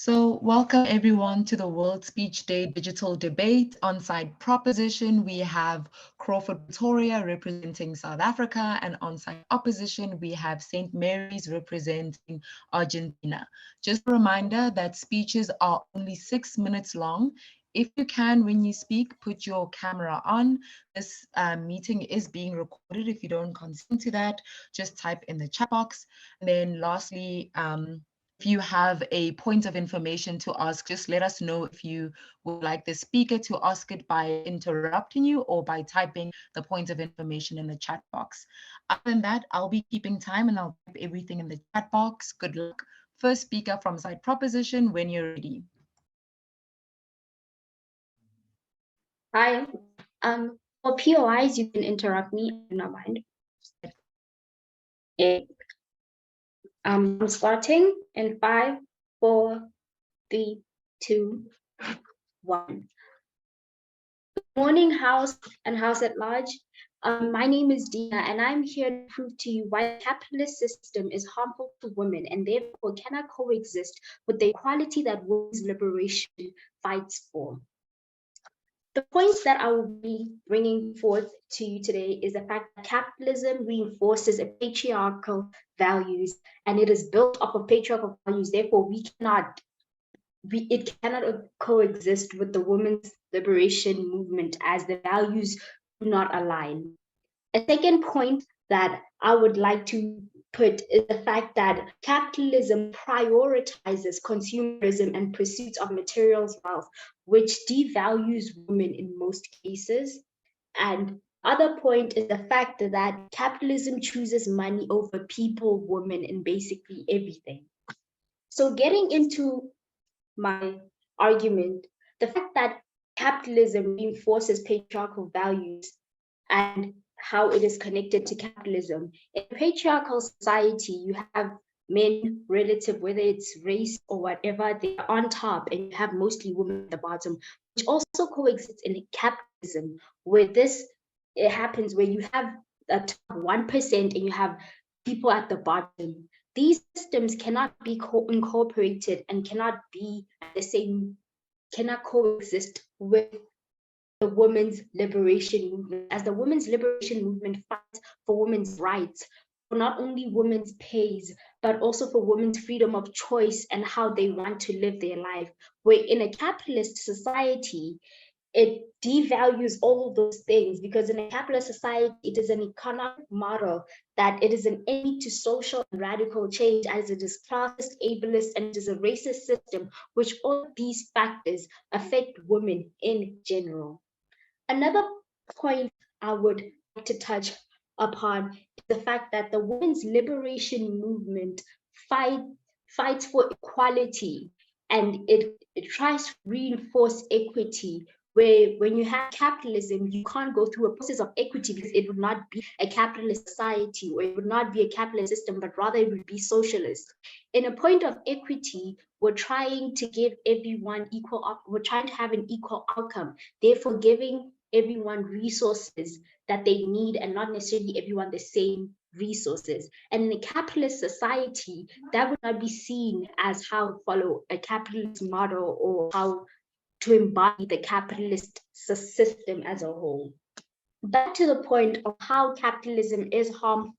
So, welcome everyone to the World Speech Day digital debate. On side proposition, we have Crawford, Pretoria representing South Africa, and on side opposition, we have St. Mary's representing Argentina. Just a reminder that speeches are only 6 minutes long. If you can, when you speak, put your camera on. This meeting is being recorded. If you don't consent to that, just type in the chat box. And then lastly, if you have a point of information to ask, just let us know if you would like the speaker to ask it by interrupting you or by typing the point of information in the chat box. Other than that, I'll be keeping time and I'll type everything in the chat box. Good luck. First speaker from side proposition when you're ready. Hi. For POIs, you can interrupt me. I do not mind. I'm starting in 5, 4, 3, 2, 1. Good morning, House and House at large. My name is Dina, and I'm here to prove to you why the capitalist system is harmful to women and therefore cannot coexist with the equality that women's liberation fights for. The points that I will be bringing forth to you today is the fact that capitalism reinforces a patriarchal values and it is built off of patriarchal values. Therefore, it cannot coexist with the women's liberation movement as the values do not align. A second point that I would like to put is the fact that capitalism prioritizes consumerism and pursuits of materials wealth, which devalues women in most cases. And other point is the fact that capitalism chooses money over people, women, and basically everything. So getting into my argument, the fact that capitalism reinforces patriarchal values and how it is connected to capitalism. In a patriarchal society, you have men relative, whether it's race or whatever, they are on top, and you have mostly women at the bottom, which also coexists in capitalism, where it happens where you have a top 1% and you have people at the bottom. These systems cannot be incorporated and cannot coexist with the women's liberation movement, as the women's liberation movement fights for women's rights, for not only women's pays, but also for women's freedom of choice and how they want to live their life. Where in a capitalist society, it devalues all of those things, because in a capitalist society, it is an economic model that it is an enemy to social and radical change, as it is classist, ableist, and it is a racist system, which all these factors affect women in general. Another point I would like to touch upon is the fact that the women's liberation movement fights for equality, and it tries to reinforce equity, where when you have capitalism, you can't go through a process of equity because it would not be a capitalist society, or it would not be a capitalist system, but rather it would be socialist. In a point of equity, we're trying to give everyone we're trying to have an equal outcome, therefore giving everyone resources that they need and not necessarily everyone the same resources. And in a capitalist society, that would not be seen as how to follow a capitalist model or how to embody the capitalist system as a whole. Back to the point of how capitalism is harmful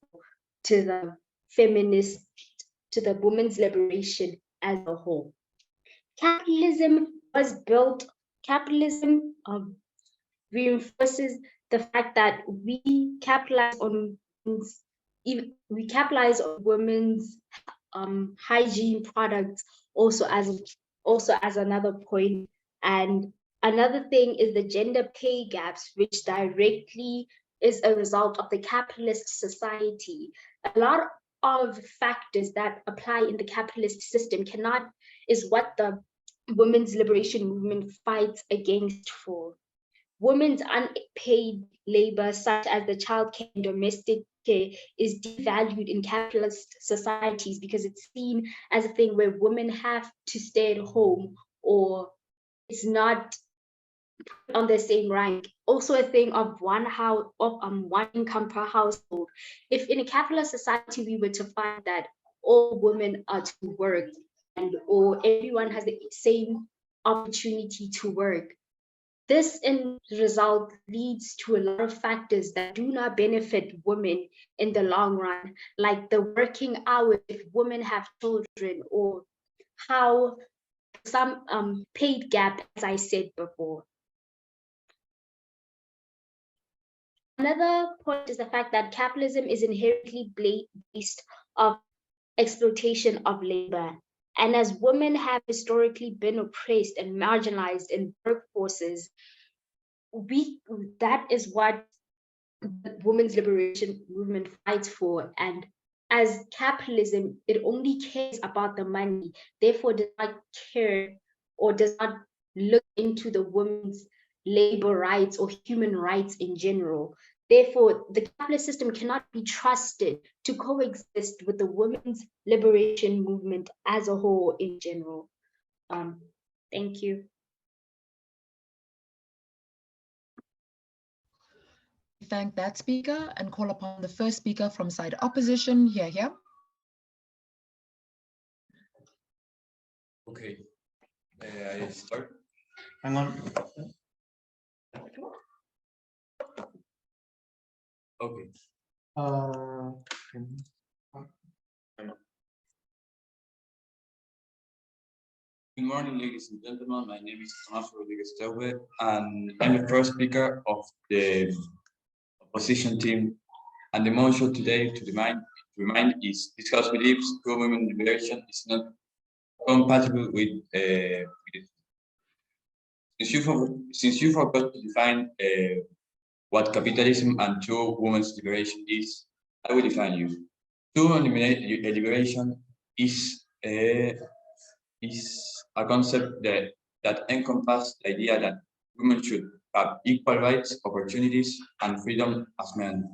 to the feminist, to the women's liberation as a whole. Capitalism reinforces the fact that we capitalize on women's hygiene products also as another point. And another thing is the gender pay gaps, which directly is a result of the capitalist society. A lot of factors that apply in the capitalist system is what the women's liberation movement fights against for. Women's unpaid labor, such as the child care and domestic care, is devalued in capitalist societies because it's seen as a thing where women have to stay at home, or it's not on the same rank. Also a thing of one income per household. If in a capitalist society we were to find that all women are to work, and or everyone has the same opportunity to work. This end result leads to a lot of factors that do not benefit women in the long run, like the working hours if women have children, or how some paid gap, as I said before. Another point is the fact that capitalism is inherently based on exploitation of labor. And as women have historically been oppressed and marginalized in workforces, that is what the women's liberation movement fights for. And as capitalism, it only cares about the money, therefore does not care or does not look into the women's labor rights or human rights in general. Therefore, the capitalist system cannot be trusted to coexist with the women's liberation movement as a whole in general. Thank you. Thank that speaker and call upon the first speaker from side opposition. Here. Okay, I start. Hang on. Okay. Good morning, ladies and gentlemen. My name is Crawford, and I'm the first speaker of the opposition team. And the motion today to remind is this House believes true women liberation is not compatible with it. Since you forgot to define what capitalism and true women's liberation is, I will define you. True liberation is a concept that encompasses the idea that women should have equal rights, opportunities, and freedom as men,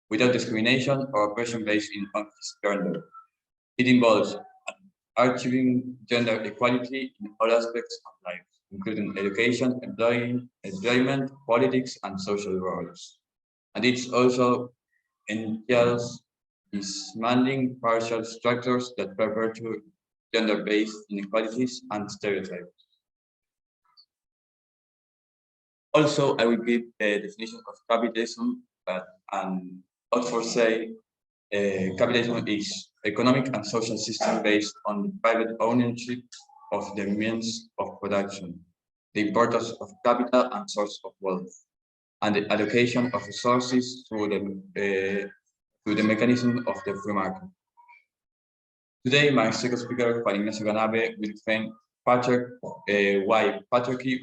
without discrimination or oppression based on gender. It involves achieving gender equality in all aspects of life, including education, employment, politics, and social roles. And it also entails dismantling partial structures that perpetuate gender-based inequalities and stereotypes. Also, I will give a definition of capitalism, and also say capitalism is economic and social system based on the private ownership of the means of production, the importance of capital and source of wealth, and the allocation of resources through the mechanism of the free market. Today, my second speaker, Juan Ignacio Ganabe, will explain why patriarchy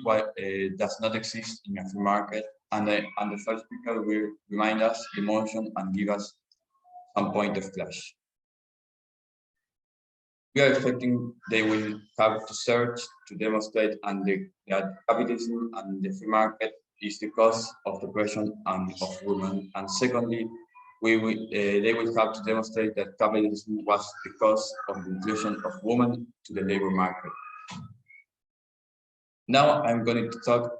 does not exist in a free market, and the first speaker will remind us the motion and give us some point of clash. We are expecting they will have to search to demonstrate that capitalism and the free market is the cause of the oppression of women, and secondly, they will have to demonstrate that capitalism was the cause of the inclusion of women to the labor market. Now I'm going to talk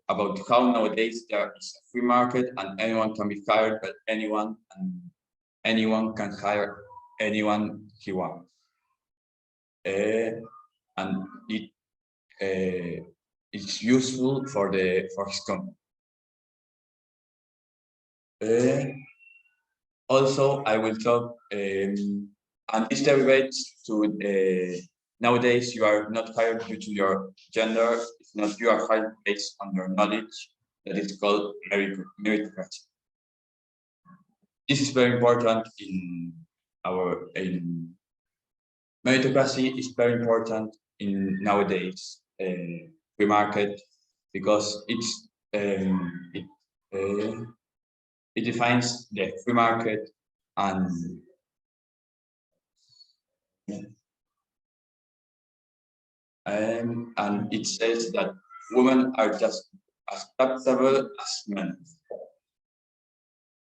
about how nowadays there is a free market and anyone can be hired by anyone, and anyone can hire anyone he wants. And it's useful for his company. Also, I will talk, and this derivates to nowadays you are not hired due to your gender. It's not you are hired based on your knowledge. That is called meritocracy. This is very important in meritocracy is very important in nowadays free market, because it defines the free market, and it says that women are just as acceptable as men.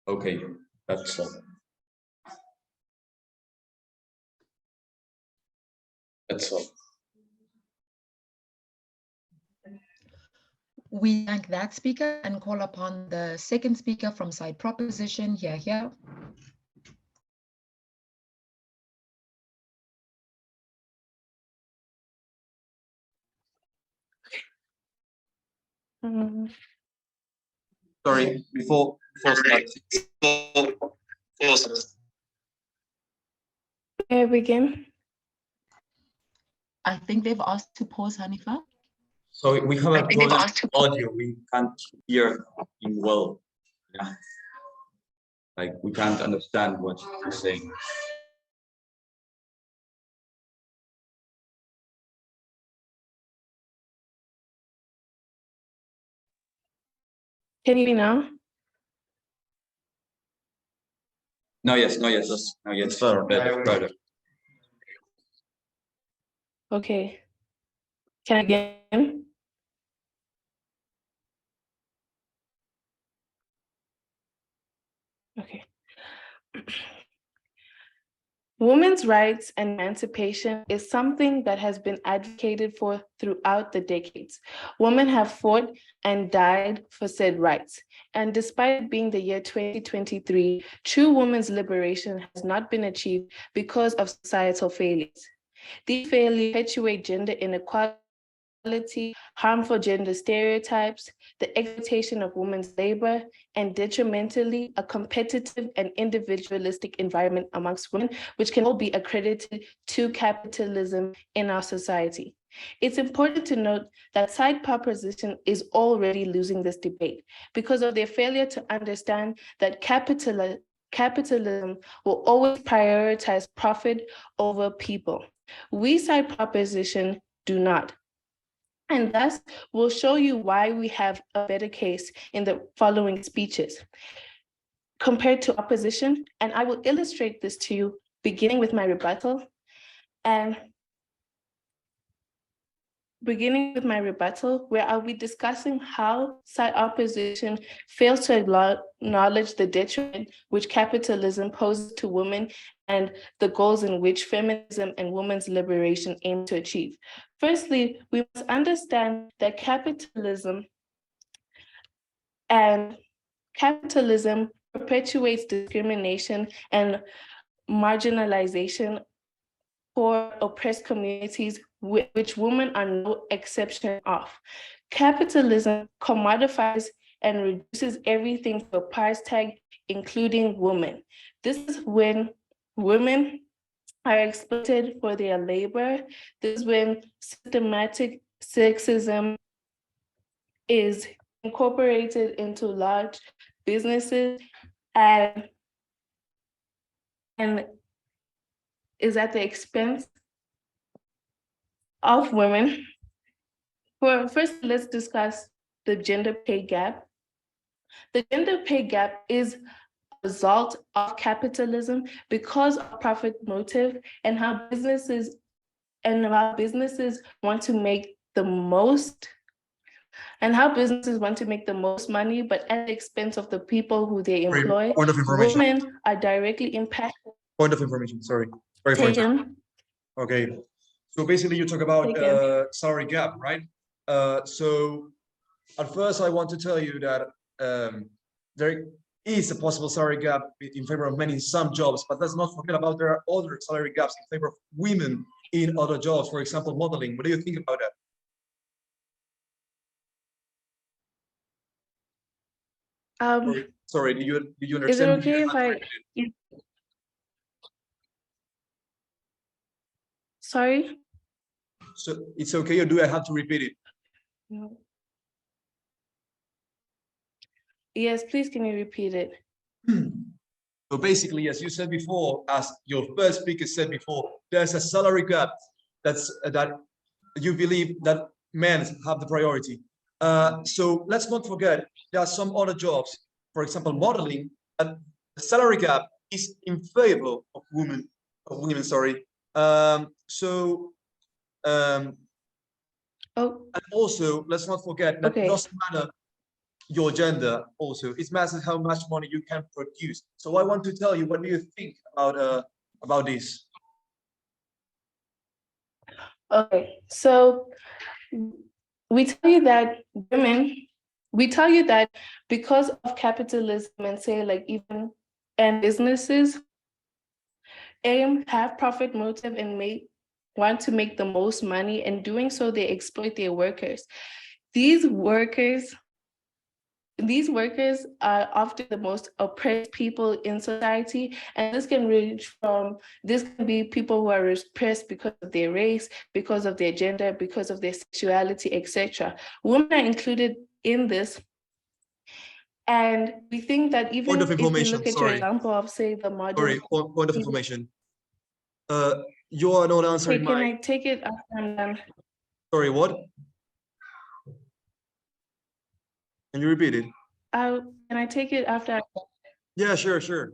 Okay, that's all. That's all. We thank that speaker and call upon the second speaker from side proposition. Here. Sorry, before starting. May I begin? I think they've asked to pause, Hanifa. So we have a problem with audio. We can't hear him well. Yeah. Like we can't understand what he's saying. Can you hear me now? No, yes. Better. Okay. Can I begin? Okay. Women's rights and emancipation is something that has been advocated for throughout the decades. Women have fought and died for said rights. And despite it being the year 2023, true women's liberation has not been achieved because of societal failures. These failures perpetuate gender inequality, harmful gender stereotypes, the exploitation of women's labor, and detrimentally a competitive and individualistic environment amongst women, which can all be accredited to capitalism in our society. It's important to note that side proposition is already losing this debate because of their failure to understand that capitalism will always prioritize profit over people. We side proposition do not. And thus, we'll show you why we have a better case in the following speeches compared to opposition. And I will illustrate this to you, beginning with my rebuttal. And beginning with my rebuttal, where I'll be discussing how side opposition fails to acknowledge the detriment which capitalism poses to women and the goals in which feminism and women's liberation aim to achieve. Firstly, we must understand that capitalism perpetuates discrimination and marginalization for oppressed communities, which women are no exception of. Capitalism commodifies and reduces everything to a price tag, including women. This is when women are exploited for their labor. This is when systematic sexism is incorporated into large businesses and is at the expense of women. First, let's discuss the gender pay gap. The gender pay gap is a result of capitalism because of profit motive and how businesses want to make the most money, but at the expense of the people who they employ. Point of information. Women are directly impacted. Point of information, sorry. Okay, so basically you talk about salary gap, right? So at first I want to tell you that there is a possible salary gap in favor of men in some jobs, but let's not forget about there are other salary gaps in favor of women in other jobs, for example, modeling. What do you think about that? Sorry, do you understand? Is it okay if I? Sorry? So it's okay, or do I have to repeat it? No. Yes, please, can you repeat it? So basically, as you said before, as your first speaker said before, there's a salary gap that you believe that men have the priority. So let's not forget there are some other jobs, for example, modeling, and the salary gap is in favor of women. And also, let's not forget that it doesn't matter your gender. Also, it matters how much money you can produce. So I want to tell you, what do you think about this? Okay, so we tell you that because of capitalism and say like even and businesses have profit motive and want to make the most money, and doing so they exploit their workers. these workers are often the most oppressed people in society, and this can be people who are oppressed because of their race, because of their gender, because of their sexuality, etc. Women are included in this, and we think that even Point of if we information, look at your sorry. example of, say, the model. Sorry, point of information. You are not answering Can I take it after I'm done? Sorry, what? Can you repeat it? Can I take it after? Yeah, sure.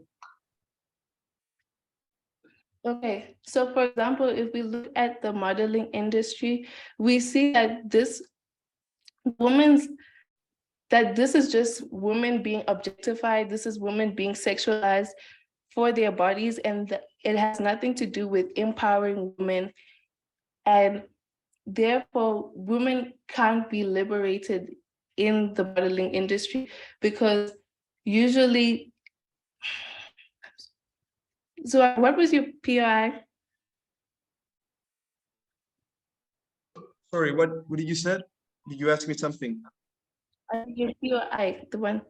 Okay, so for example, if we look at the modeling industry, we see that this is just women being objectified. This is women being sexualized for their bodies, and it has nothing to do with empowering women. And therefore, women can't be liberated in the modeling industry because usually. So what was your POI? Sorry, what did you say? Did you ask me something? Your POI, the one.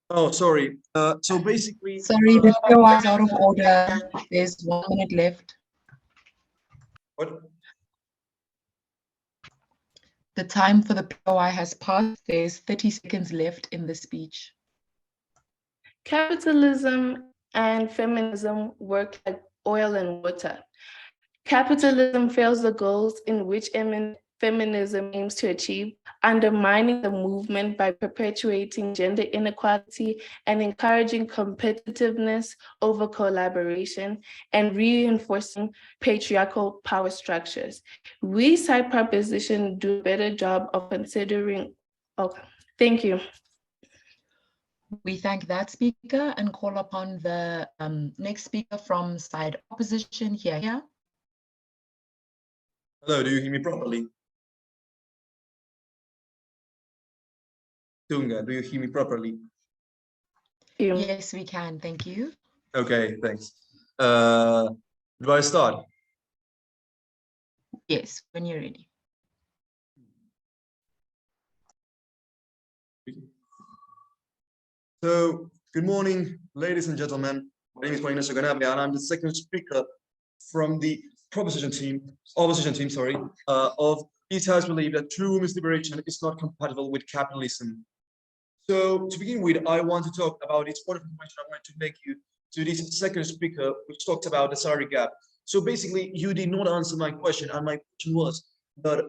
Oh, sorry. So basically. Sorry, the POI is out of order. There's 1 minute left. What? The time for the POI has passed. There's 30 seconds left in the speech. Capitalism and feminism work like oil and water. Capitalism fails the goals in which feminism aims to achieve, undermining the movement by perpetuating gender inequality and encouraging competitiveness over collaboration and reinforcing patriarchal power structures. We side proposition do a better job of considering. Okay, thank you. We thank that speaker and call upon the next speaker from side opposition here. Hello, do you hear me properly? Tunga, do you hear me properly? Yes, we can. Thank you. Okay, thanks. Do I start? Yes, when you're ready. So, good morning, ladies and gentlemen. My name is Paulina Soganabia, and I'm the second speaker from the opposition team, of Peace House believe that true women's liberation is not compatible with capitalism. So, to begin with, I want to talk about this point of information I want to make you to this second speaker, which talked about the salary gap. So basically, you did not answer my question, and my question was that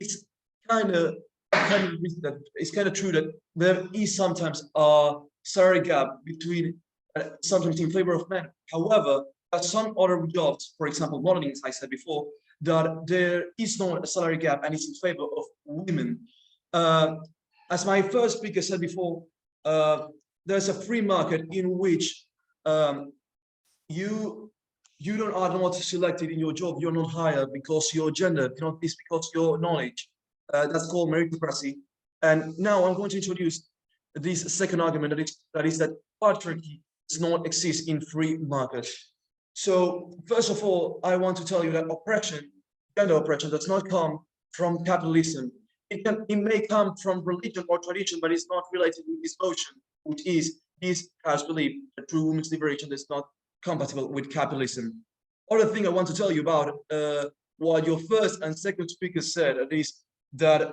it's kind of true that there is sometimes a salary gap between sometimes in favor of men. However, there are some other jobs, for example, modeling, as I said before, that there is not a salary gap and it's in favor of women. As my first speaker said before, there's a free market in which you are not selected in your job, you're not hired because your gender, not this because your knowledge. That's called meritocracy. And now I'm going to introduce this second argument, that is that patriarchy does not exist in free markets. So first of all, I want to tell you that gender oppression does not come from capitalism. It may come from religion or tradition, but it's not related with this notion, which is this has believed that true women's liberation is not compatible with capitalism. Other thing I want to tell you about what your first and second speakers said is that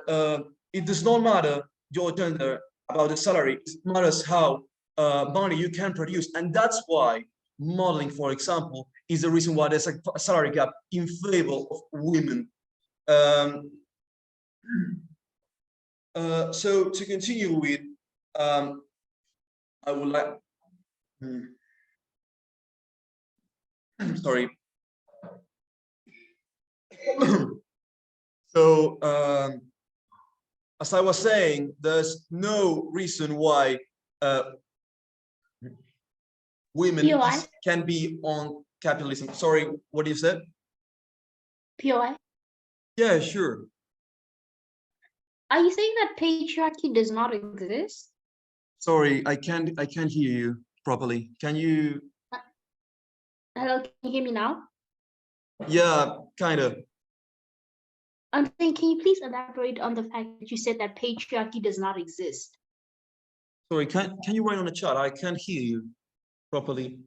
it does not matter your gender about the salary. It matters how money you can produce, and that's why modeling, for example, is the reason why there's a salary gap in favor of women. So to continue with, I would like. Sorry. So, as I was saying, there's no reason why women can be on capitalism. Sorry, what you said? POI? Yeah, sure. Are you saying that patriarchy does not exist? Sorry, I can't hear you properly. Can you? Hello, can you hear me now? Yeah, kind of. I'm saying, can you please elaborate on the fact that you said that patriarchy does not exist? Sorry, can you write on the chat? I can't hear you properly.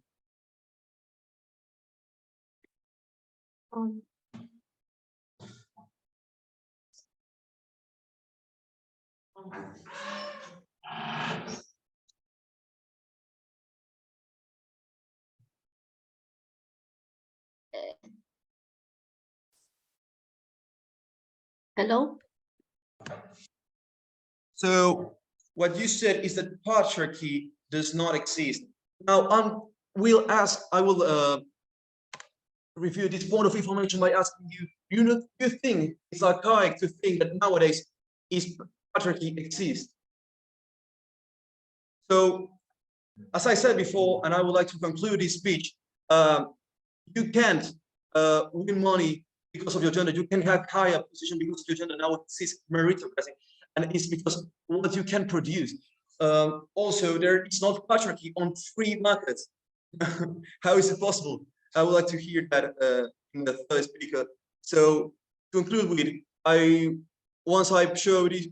Hello? So what you said is that patriarchy does not exist. Now I will review this point of information by asking you, you think it's archaic to think that nowadays is patriarchy exists? So as I said before, and I would like to conclude this speech, you can't win money because of your gender. You can have higher position because of your gender. Now it's meritocracy, and it's because what you can produce. Also, there is not patriarchy on free markets. How is it possible? I would like to hear that in the third speaker. So to conclude with, once I show these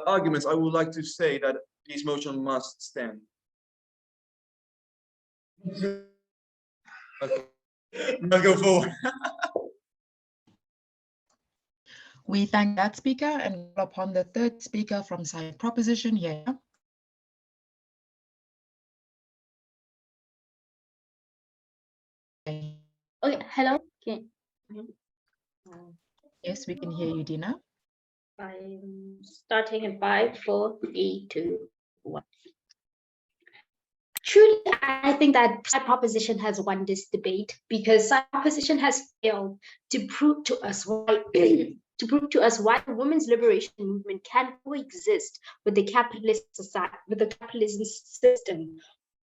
arguments, I would like to say that this motion must stand. Okay. Now go forward. We thank that speaker and call upon the third speaker from side proposition here. Okay, hello? Okay. Yes, we can hear you, Dina. I'm starting in 5, 4, 3, 2, 1. Truly, I think that side proposition has won this debate because side proposition has failed to prove to us why why the women's liberation movement can coexist with the capitalist society, with the capitalism system.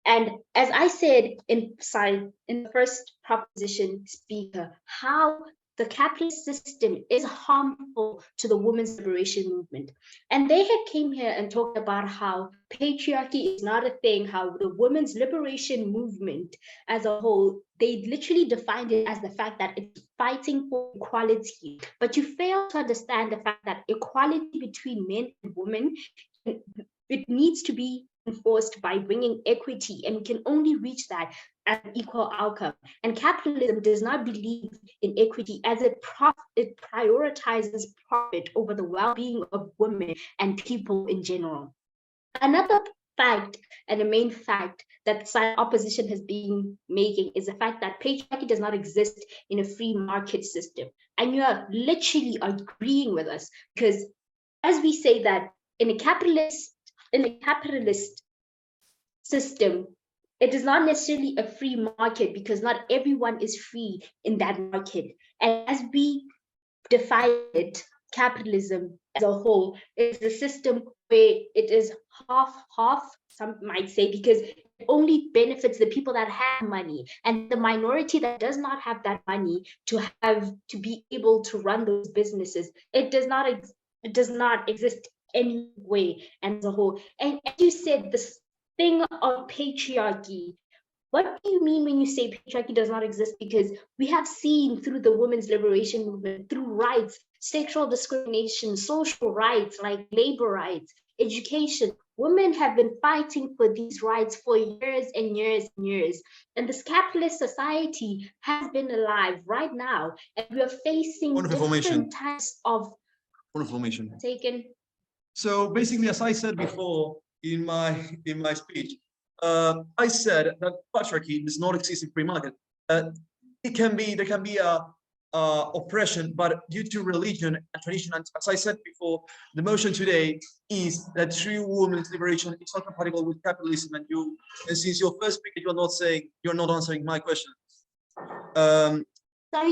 And as I said in the first proposition speaker, how the capitalist system is harmful to the women's liberation movement. And they had came here and talked about how patriarchy is not a thing, how the women's liberation movement as a whole, they literally defined it as the fact that it's fighting for equality. But you fail to understand the fact that equality between men and women, it needs to be enforced by bringing equity, and we can only reach that as an equal outcome. And capitalism does not believe in equity as it prioritizes profit over the well-being of women and people in general. Another fact, and the main fact that side opposition has been making, is the fact that patriarchy does not exist in a free market system. And you are literally agreeing with us, because as we say that in a capitalist system, it is not necessarily a free market because not everyone is free in that market. And as we define it, capitalism as a whole is a system where it is half, some might say, because it only benefits the people that have money, and the minority that does not have that money to be able to run those businesses, it does not exist any way and as a whole. And as you said, this thing of patriarchy, what do you mean when you say patriarchy does not exist? Because we have seen through the women's liberation movement, through rights, sexual discrimination, social rights like labor rights, education, women have been fighting for these rights for years and years and years. And this capitalist society has been alive right now, and we are facing different types of information taken. So basically, as I said before in my speech, I said that patriarchy does not exist in free market. There can be a oppression, but due to religion and tradition, and as I said before, the motion today is that true women's liberation is not compatible with capitalism. And since your first speaker, you're not answering my question. Sorry,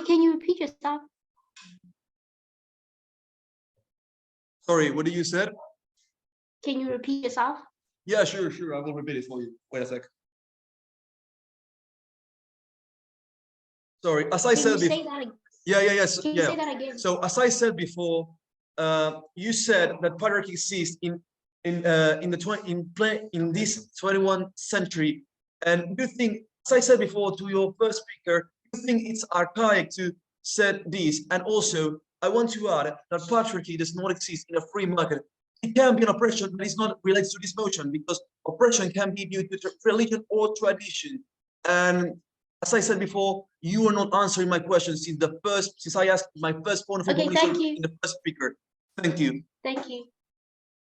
can you repeat yourself? Sorry, what did you said? Can you repeat yourself? Yeah, sure. I will repeat it for you. Wait a sec. Sorry, as I said before. Yes. Can you say that again? So as I said before, you said that patriarchy exists in this 21st century, and you think, as I said before to your first speaker, you think it's archaic to say this, and also I want to add that patriarchy does not exist in a free market. It can be an oppression, but it's not related to this notion, because oppression can be due to religion or tradition. And as I said before, you are not answering my question since I asked my first point of information in the first speaker. Thank you. Thank you.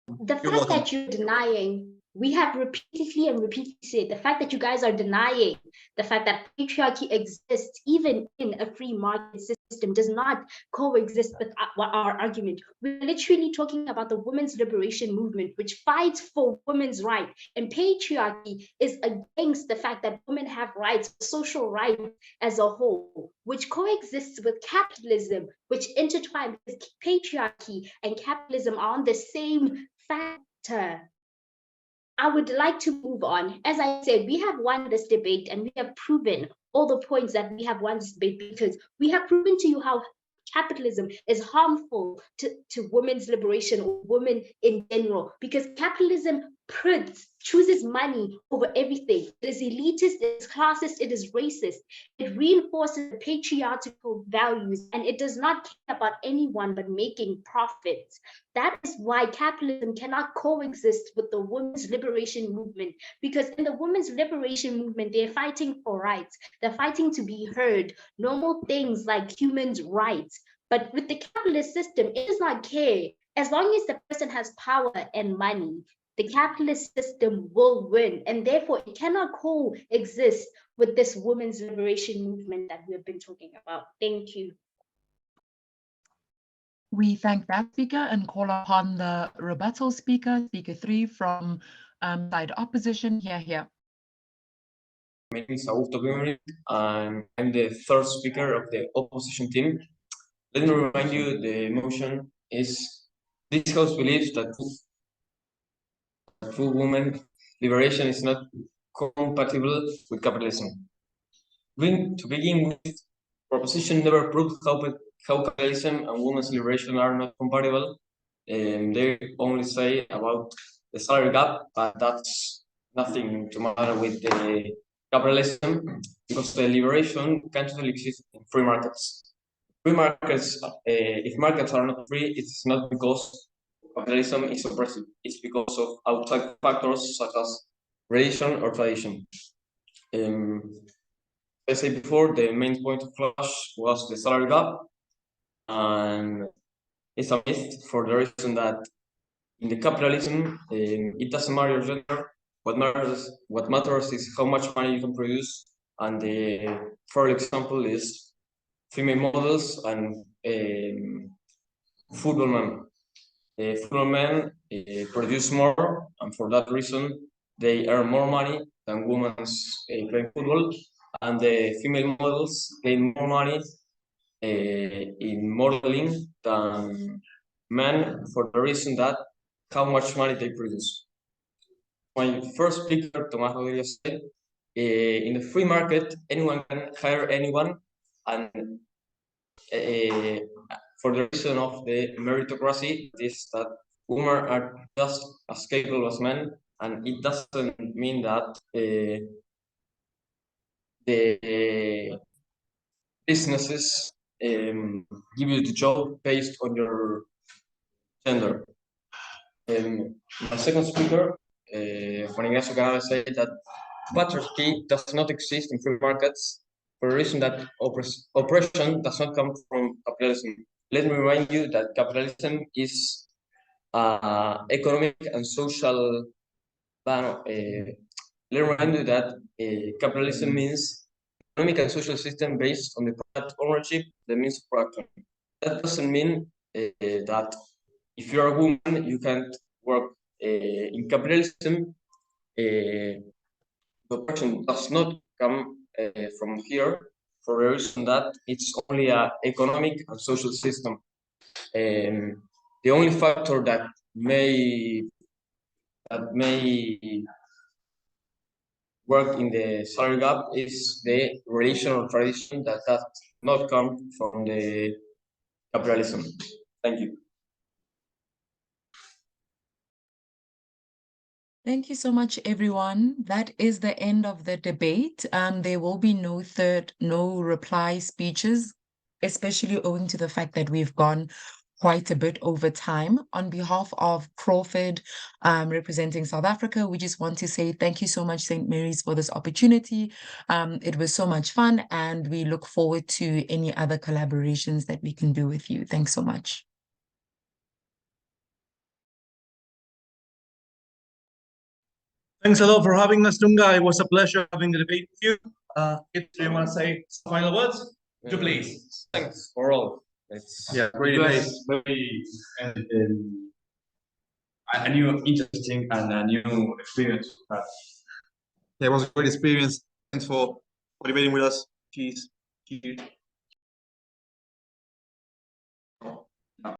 The You're fact welcome. that you're denying, we have repeatedly said, the fact that you guys are denying the fact that patriarchy exists even in a free market system does not coexist with our argument. We're literally talking about the women's liberation movement, which fights for women's rights, and patriarchy is against the fact that women have rights, social rights as a whole, which coexists with capitalism, which intertwines with patriarchy and capitalism are on the same factor. I would like to move on. As I said, we have won this debate and we have proven all the points that we have won this debate, because we have proven to you how capitalism is harmful to women's liberation or women in general, because capitalism chooses money over everything. It is elitist, it is classist, it is racist. It reinforces the patriarchal values, and it does not care about anyone but making profits. That is why capitalism cannot coexist with the women's liberation movement, because in the women's liberation movement, they're fighting for rights. They're fighting to be heard, normal things like human rights. But with the capitalist system, it does not care. As long as the person has power and money, the capitalist system will win, and therefore it cannot coexist with this women's liberation movement that we've been talking about. Thank you. We thank that speaker and call upon the rebuttal speaker, speaker 3 from side opposition. Here. My name is Augusto Pimeri, and I'm the third speaker of the opposition team. Let me remind you, the motion is, this House believes that full women liberation is not compatible with capitalism. To begin with, proposition never proved how capitalism and women's liberation are not compatible. They only say about the salary gap, but that's nothing to matter with the capitalism, because the liberation can't really exist in free markets. Free markets, if markets are not free, it's not because capitalism is oppressive, it's because of outside factors such as religion or tradition. As I said before, the main point of clash was the salary gap, and it's a myth for the reason that in the capitalism, it doesn't matter your gender. What matters is how much money you can produce, and for example is female models and football men. Football men produce more, and for that reason, they earn more money than women playing football, and the female models gain more money in modeling than men, for the reason that how much money they produce. My first speaker, Tomás Rodríguez, said, in the free market, anyone can hire anyone, and for the reason of the meritocracy, is that women are just as capable as men, and it doesn't mean that the businesses give you the job based on your gender. My second speaker, Juan Ignacio Canales, said that patriarchy does not exist in free markets for a reason that oppression does not come from capitalism. Let me remind you that capitalism is economic and social. Let me remind you that capitalism means economic and social system based on the private ownership, the means of production. That doesn't mean that if you're a woman, you can't work. In capitalism, the oppression does not come from here, for the reason that it's only an economic and social system. The only factor that may work in the salary gap is the religion or tradition that does not come from the capitalism. Thank you. Thank you so much, everyone. That is the end of the debate. There will be no reply speeches especially owing to the fact that we've gone quite a bit over time. On behalf of Crawford, representing South Africa, we just want to say thank you so much, St. Mary's, for this opportunity. It was so much fun, and we look forward to any other collaborations that we can do with you. Thanks so much. Thanks a lot for having us, Dunga. It was a pleasure having the debate with you. If you want to say some final words, you please. Thanks for all. It's really nice, very a new interesting and a new experience. Yeah, it was a great experience. Thanks for debating with us. Cheers. Cheers.